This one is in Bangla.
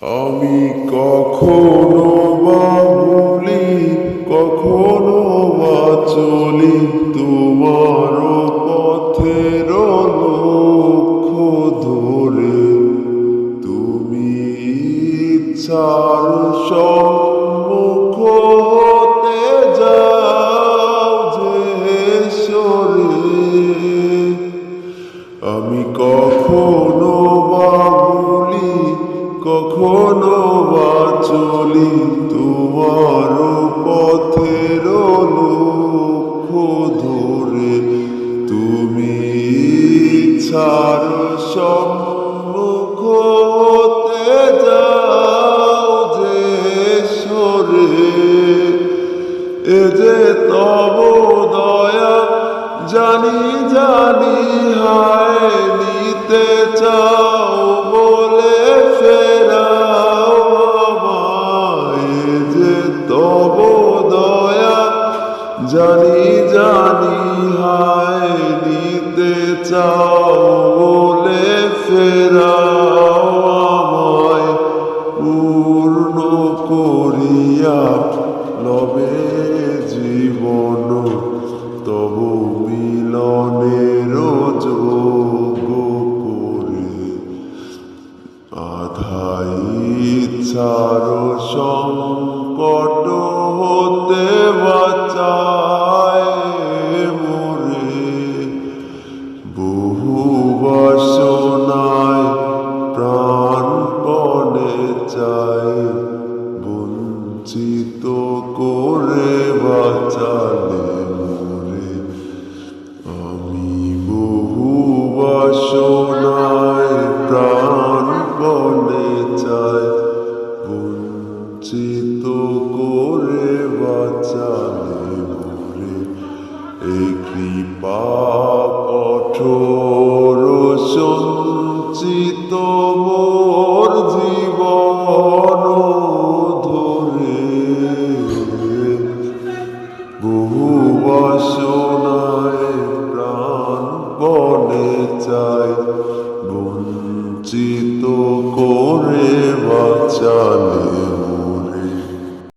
আমি কখনো বা ভুলি, কখনো বা চলি তোমার পথের লক্ষ্য ধরে। তুমি ইচ্ছার সম্মুখ হতে যাও যে সরে। আমি কখনো বা ভুলি, কখনো বা চলি তোমার পথের লক্ষ্য ধরে। তুমি ইচ্ছার সম্মুখ হতে যাও যে সরে। এ যে তব দয়া জানি জানি, হায় নিতে চাও বলে ফেরাও আমায়। যে তব দয়া জানি জানি, হায় নিতে চাও বলে ফেরাও আমায়। পূর্ণ করিয়া লবে জীবন তব মিলনের যোগ্য করে। আধাই ইচ্ছার সংকট হতে বাঁচায় মোরে। বহু বাসনায় প্রাণপণে চায়, বঞ্চিত করে বাঁচালে মোরে। আমি বহু বাসনায় প্রাণপণে চাই, বঞ্চিত করে বাঁচালে মোরে। এই কৃপা কঠোর সঞ্চিত মোর জীবন ধরে। বহু বাসনায় প্রাণপণে